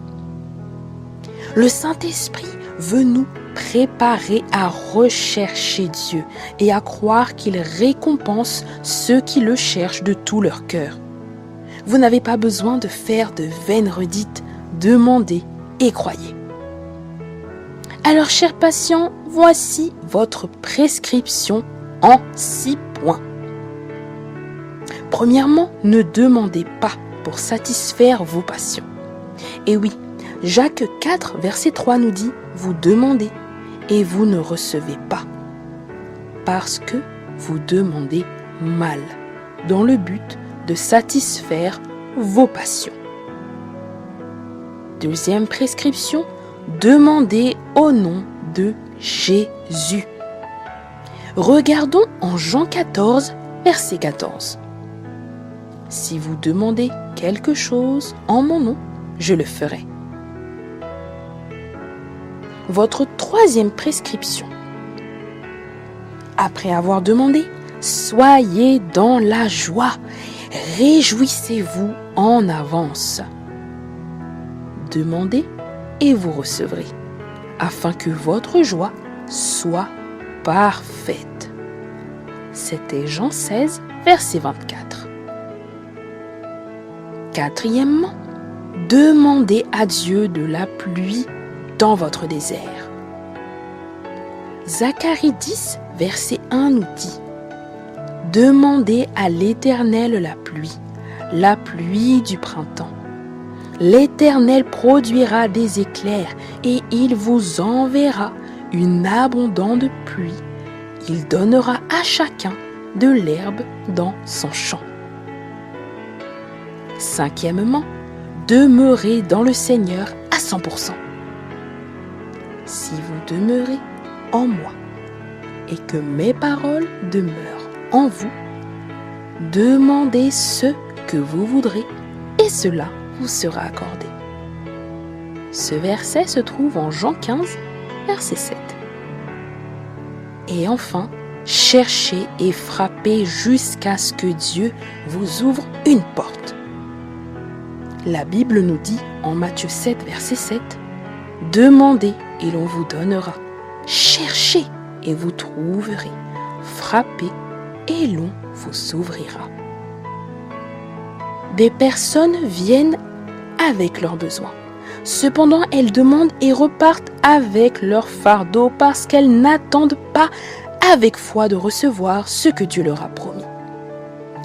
Le Saint-Esprit veut nous préparer à rechercher Dieu et à croire qu'il récompense ceux qui le cherchent de tout leur cœur. Vous n'avez pas besoin de faire de vaines redites, demandez et croyez. Alors, chers patients, voici votre prescription en 6 points. Premièrement, ne demandez pas pour satisfaire vos passions. Et oui, Jacques 4, verset 3 nous dit « Vous demandez et vous ne recevez pas, parce que vous demandez mal, dans le but de satisfaire vos passions. » Deuxième prescription, demandez au nom de Jésus. Regardons en Jean 14, verset 14. Si vous demandez quelque chose en mon nom, je le ferai. Votre troisième prescription. Après avoir demandé, soyez dans la joie. Réjouissez-vous en avance. Demandez et vous recevrez, afin que votre joie soit parfaite. C'était Jean 16, verset 24. Quatrièmement, demandez à Dieu de la pluie dans votre désert. Zacharie 10, verset 1 nous dit « Demandez à l'Éternel la pluie du printemps, l'Éternel produira des éclairs et il vous enverra une abondante pluie. Il donnera à chacun de l'herbe dans son champ. Cinquièmement, demeurez dans le Seigneur à 100%. Si vous demeurez en moi et que mes paroles demeurent en vous, demandez ce que vous voudrez et cela vous sera accordé. Ce verset se trouve en Jean 15, verset 7. Et enfin, cherchez et frappez jusqu'à ce que Dieu vous ouvre une porte. La Bible nous dit en Matthieu 7, verset 7, « Demandez et l'on vous donnera. Cherchez et vous trouverez. Frappez et l'on vous ouvrira. » Des personnes viennent avec leurs besoins. Cependant, elles demandent et repartent avec leur fardeau parce qu'elles n'attendent pas avec foi de recevoir ce que Dieu leur a promis.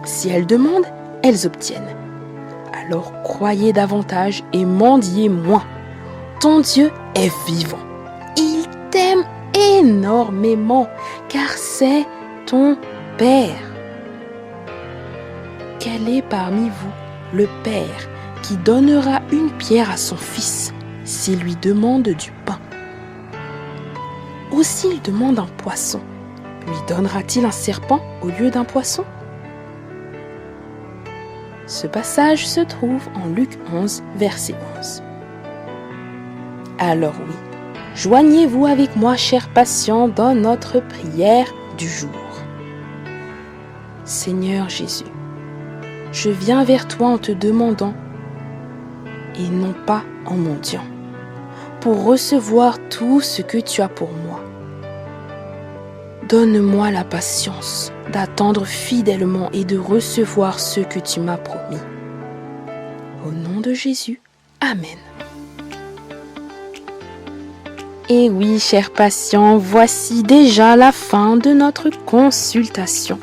Si elles demandent, elles obtiennent. Alors croyez davantage et mendiez moins. Ton Dieu est vivant. Il t'aime énormément car c'est ton Père. Quel est parmi vous le Père qui donnera une pierre à son fils s'il lui demande du pain? Ou s'il demande un poisson, lui donnera-t-il un serpent au lieu d'un poisson? Ce passage se trouve en Luc 11, verset 11. Alors oui, joignez-vous avec moi, chers patients, dans notre prière du jour. Seigneur Jésus, je viens vers toi en te demandant, et non pas en mendiant, pour recevoir tout ce que tu as pour moi. Donne-moi la patience d'attendre fidèlement et de recevoir ce que tu m'as promis. Au nom de Jésus, Amen. Et oui, chers patients, voici déjà la fin de notre consultation.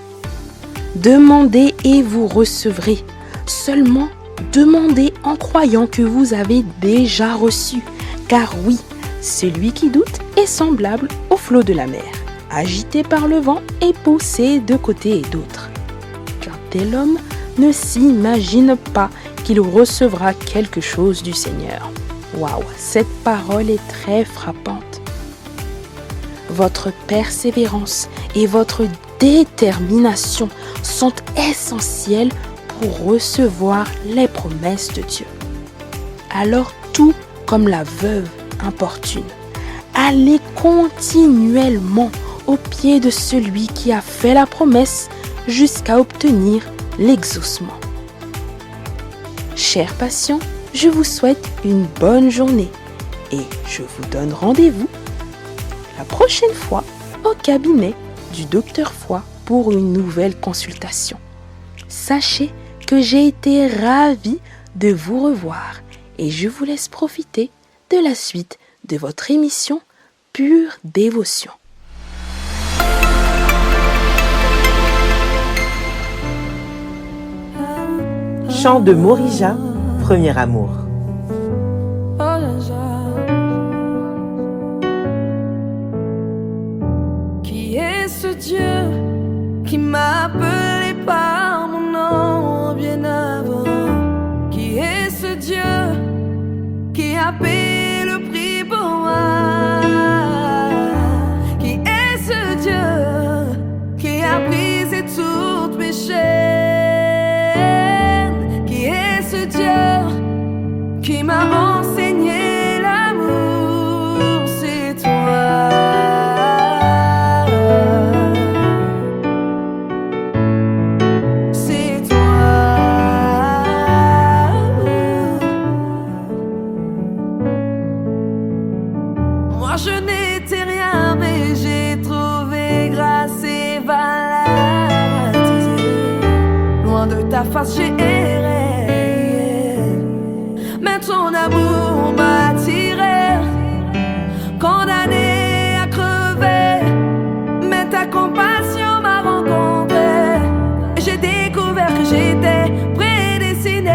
Demandez et vous recevrez. Seulement, demandez en croyant que vous avez déjà reçu. Car oui, celui qui doute est semblable au flot de la mer, agité par le vent et poussé de côté et d'autre. Qu'un tel homme ne s'imagine pas qu'il recevra quelque chose du Seigneur. Waouh, cette parole est très frappante. Votre persévérance et votre détermination sont essentielles pour recevoir les promesses de Dieu. Alors, tout comme la veuve importune, allez continuellement au pied de celui qui a fait la promesse jusqu'à obtenir l'exaucement. Chers patients, je vous souhaite une bonne journée et je vous donne rendez-vous la prochaine fois au cabinet du Docteur Foy pour une nouvelle consultation. Sachez que j'ai été ravie de vous revoir et je vous laisse profiter de la suite de votre émission Pure Dévotion. Chant de Morija, Premier amour. Qui est ce Dieu qui m'a appelé par mon nom bien avant? Qui est ce Dieu qui a payé le prix pour moi? Qui est ce Dieu qui a brisé toutes mes chaînes? Qui est ce Dieu qui m'a enseigné l'amour? C'est toi. C'est toi. Moi je n'étais rien mais j'ai trouvé grâce et valeur à tes yeux. Loin de ta face j'ai erré, mais ton amour m'a attiré, condamné à crever, mais ta compassion m'a rencontré, et j'ai découvert que j'étais prédestiné.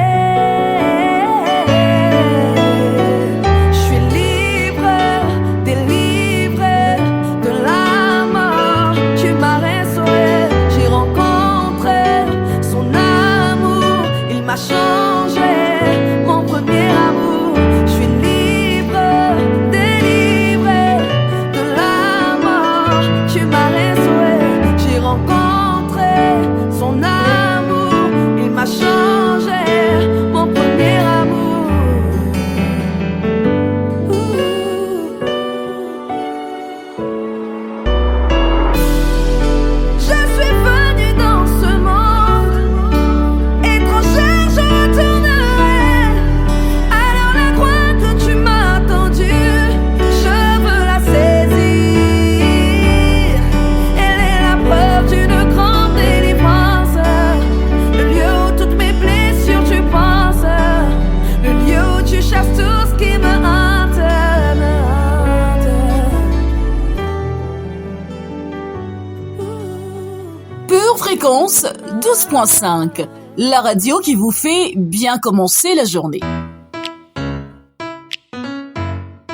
Fréquence 12.5, la radio qui vous fait bien commencer la journée.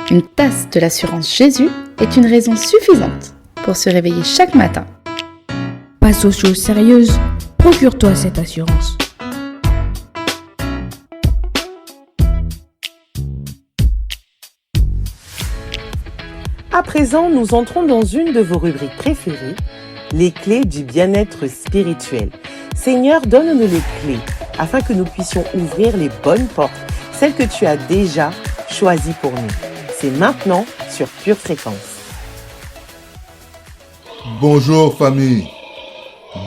Une tasse de l'assurance Jésus est une raison suffisante pour se réveiller chaque matin. Passe aux choses sérieuses, procure-toi cette assurance. À présent, nous entrons dans une de vos rubriques préférées, les clés du bien-être spirituel. Seigneur, donne-nous les clés afin que nous puissions ouvrir les bonnes portes, celles que tu as déjà choisies pour nous. C'est maintenant sur Pure Fréquence. Bonjour famille,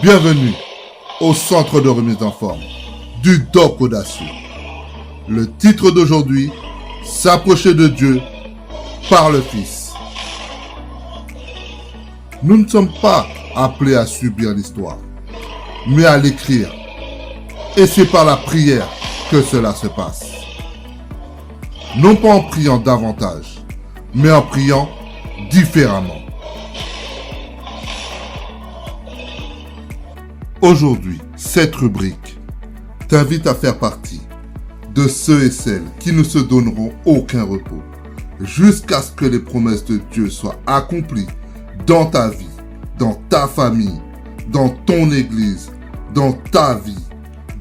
bienvenue au centre de remise en forme du Doc Audacieux. Le titre d'aujourd'hui, s'approcher de Dieu par le Fils. Nous ne sommes pas appelés à subir l'histoire, mais à l'écrire. Et c'est par la prière que cela se passe. Non pas en priant davantage, mais en priant différemment. Aujourd'hui, cette rubrique t'invite à faire partie de ceux et celles qui ne se donneront aucun repos jusqu'à ce que les promesses de Dieu soient accomplies dans ta vie, dans ta famille, dans ton église, dans ta vie,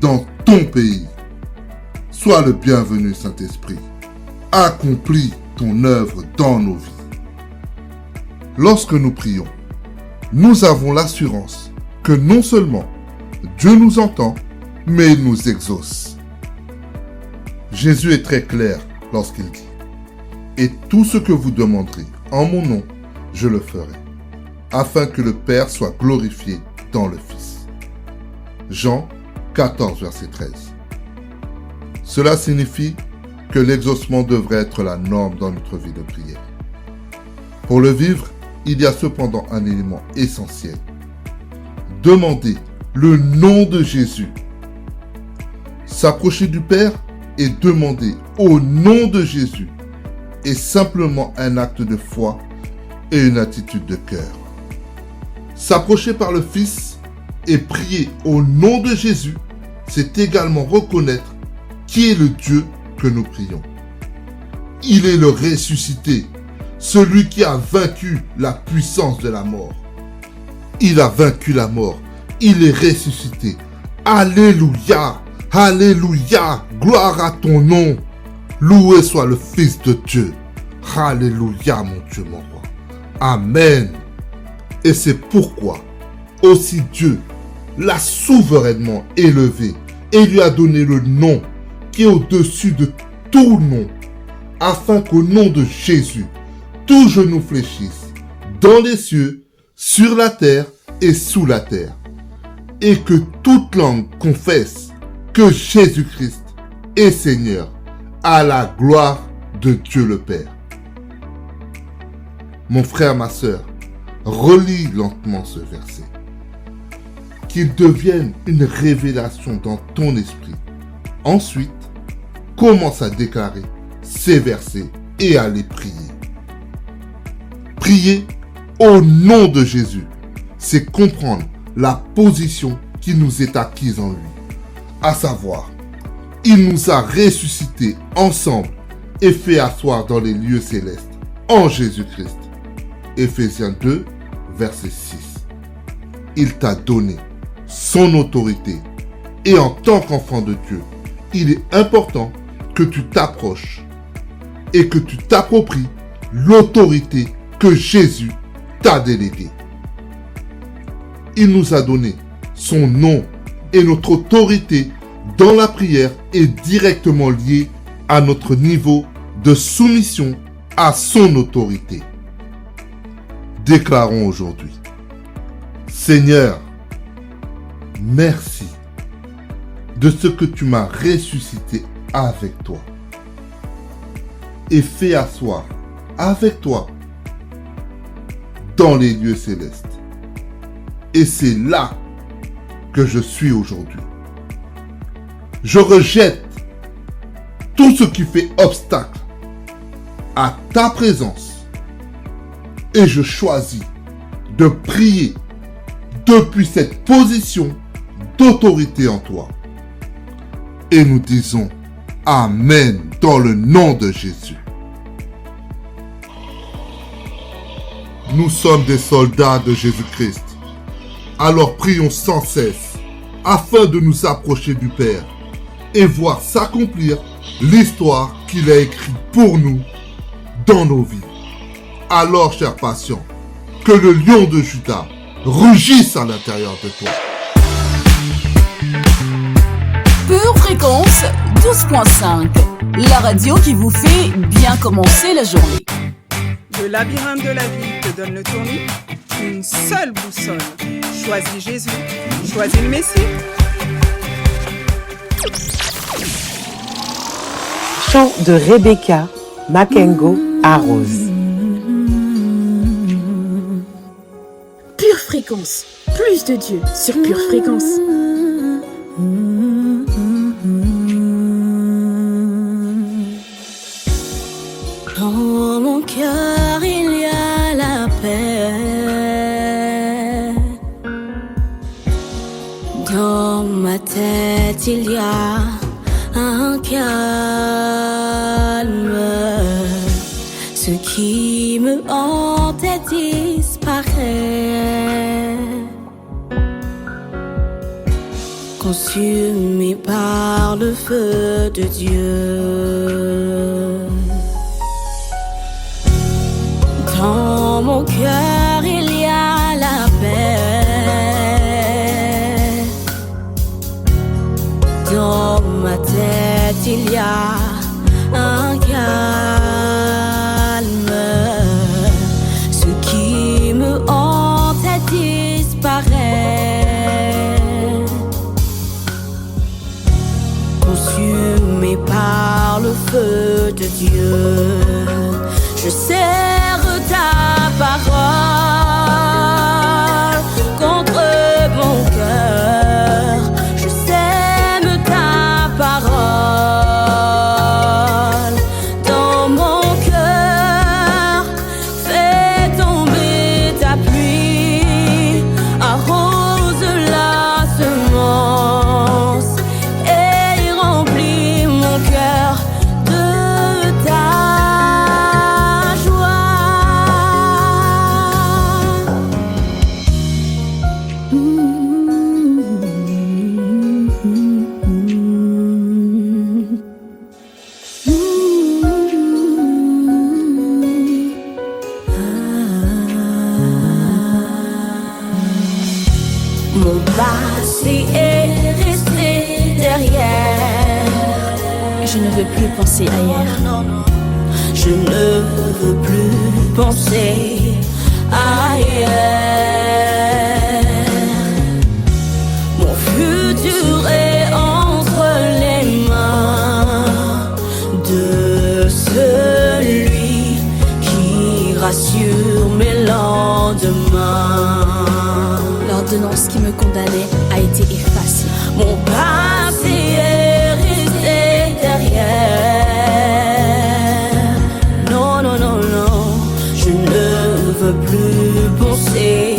dans ton pays. Sois le bienvenu, Saint-Esprit. Accomplis ton œuvre dans nos vies. Lorsque nous prions, nous avons l'assurance que non seulement Dieu nous entend, mais il nous exauce. Jésus est très clair lorsqu'il dit « Et tout ce que vous demanderez en mon nom, je le ferai, afin que le Père soit glorifié dans le Fils. » Jean 14, verset 13. Cela signifie que l'exaucement devrait être la norme dans notre vie de prière. Pour le vivre, il y a cependant un élément essentiel. Demander le nom de Jésus. S'approcher du Père et demander au nom de Jésus est simplement un acte de foi et une attitude de cœur. S'approcher par le Fils et prier au nom de Jésus, c'est également reconnaître qui est le Dieu que nous prions. Il est le ressuscité, celui qui a vaincu la puissance de la mort. Il a vaincu la mort, il est ressuscité. Alléluia, alléluia, gloire à ton nom. Loué soit le Fils de Dieu. Alléluia, mon Dieu, mon roi. Amen. Et c'est pourquoi aussi Dieu l'a souverainement élevé et lui a donné le nom qui est au-dessus de tout nom, afin qu'au nom de Jésus, tout genou fléchisse dans les cieux, sur la terre et sous la terre, et que toute langue confesse que Jésus-Christ est Seigneur, à la gloire de Dieu le Père. Mon frère, ma sœur, relis lentement ce verset. Qu'il devienne une révélation dans ton esprit. Ensuite, commence à déclarer ces versets et à les prier. Prier au nom de Jésus, c'est comprendre la position qui nous est acquise en lui. À savoir, il nous a ressuscités ensemble et fait asseoir dans les lieux célestes en Jésus-Christ. Éphésiens 2, verset 6. Il t'a donné son autorité et en tant qu'enfant de Dieu, il est important que tu t'approches et que tu t'appropries l'autorité que Jésus t'a déléguée. Il nous a donné son nom et notre autorité dans la prière est directement liée à notre niveau de soumission à son autorité. Déclarons aujourd'hui: Seigneur, merci de ce que tu m'as ressuscité avec toi et fait asseoir avec toi dans les lieux célestes. Et c'est là que je suis aujourd'hui. Je rejette tout ce qui fait obstacle à ta présence et je choisis de prier depuis cette position d'autorité en toi. Et nous disons Amen dans le nom de Jésus. Nous sommes des soldats de Jésus-Christ. Alors prions sans cesse afin de nous approcher du Père et voir s'accomplir l'histoire qu'il a écrite pour nous dans nos vies. Alors, chers patients, que le lion de Juda rugisse à l'intérieur de toi. Pure Fréquence 12.5, la radio qui vous fait bien commencer la journée. Le labyrinthe de la vie te donne le tournis. Une seule boussole. Choisis Jésus. Choisis le Messie. Chant de Rebecca Makengo à Rose. Pure Fréquence, plus de Dieu sur Pure Fréquence. Dans mon cœur il y a la paix. Dans ma tête il y a un calme. Ce qui me hantait disparaît. Consumé par le feu de Dieu. Dans mon cœur il y a la paix. Dans ma tête il y a un calme. Ce qui me hantait disparaît. Consumé par le feu de Dieu. Je serre ta parole contre mon cœur. Je sème ta parole dans mon cœur. Fais tomber ta pluie, arrose la semence et remplis mon cœur de ta mon passé est resté derrière. Je ne veux plus penser ailleurs. Je ne veux plus penser ailleurs. Mon futur est entre les mains de celui qui rassure mes lendemains. L'ordonnance qui me condamnait a été effacée. Mon passé est resté derrière. Non, non, non, non, je ne veux plus penser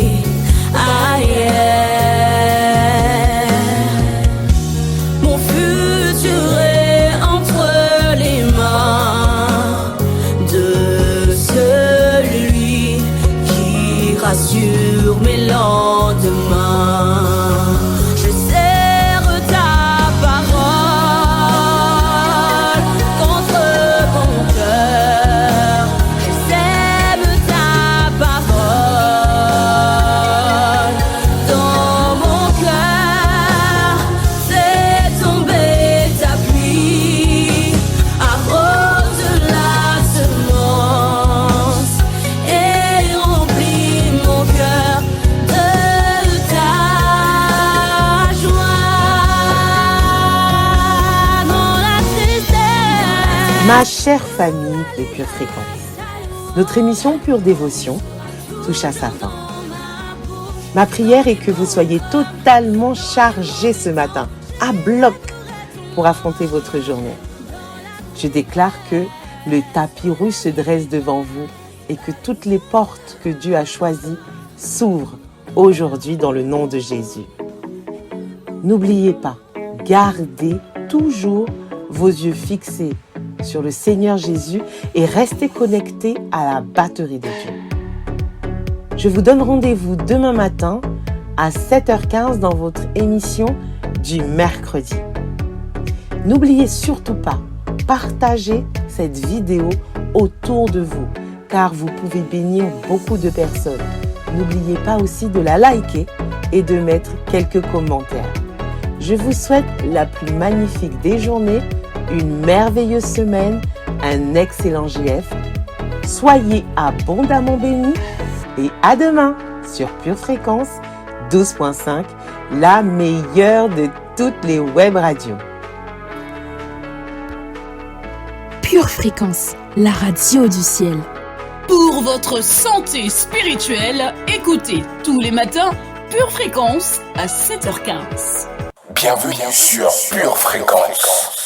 ailleurs. Mon futur est entre les mains de celui qui rassure mes lendemains. Je serre ta parole contre mon cœur. Je sème ta parole dans mon cœur. Fais tomber ta pluie, arrose la semence et remplis mon cœur de ta joie dans la tristesse. Ma chère famille de Pure Fréquence, notre émission Pure Dévotion touche à sa fin. Ma prière est que vous soyez totalement chargés ce matin, à bloc, pour affronter votre journée. Je déclare que le tapis rouge se dresse devant vous et que toutes les portes que Dieu a choisies s'ouvrent aujourd'hui dans le nom de Jésus. N'oubliez pas, gardez toujours vos yeux fixés sur le Seigneur Jésus et restez connectés à la batterie de Dieu. Je vous donne rendez-vous demain matin à 7h15 dans votre émission du mercredi. N'oubliez surtout pas, partagez cette vidéo autour de vous, car vous pouvez bénir beaucoup de personnes. N'oubliez pas aussi de la liker et de mettre quelques commentaires. Je vous souhaite la plus magnifique des journées, une merveilleuse semaine, un excellent JF. Soyez abondamment bénis et à demain sur Pure Fréquence 12.5, la meilleure de toutes les web radios. Pure Fréquence, la radio du ciel. Pour votre santé spirituelle, écoutez tous les matins Pure Fréquence à 7h15. Bienvenue sur Pure Fréquence.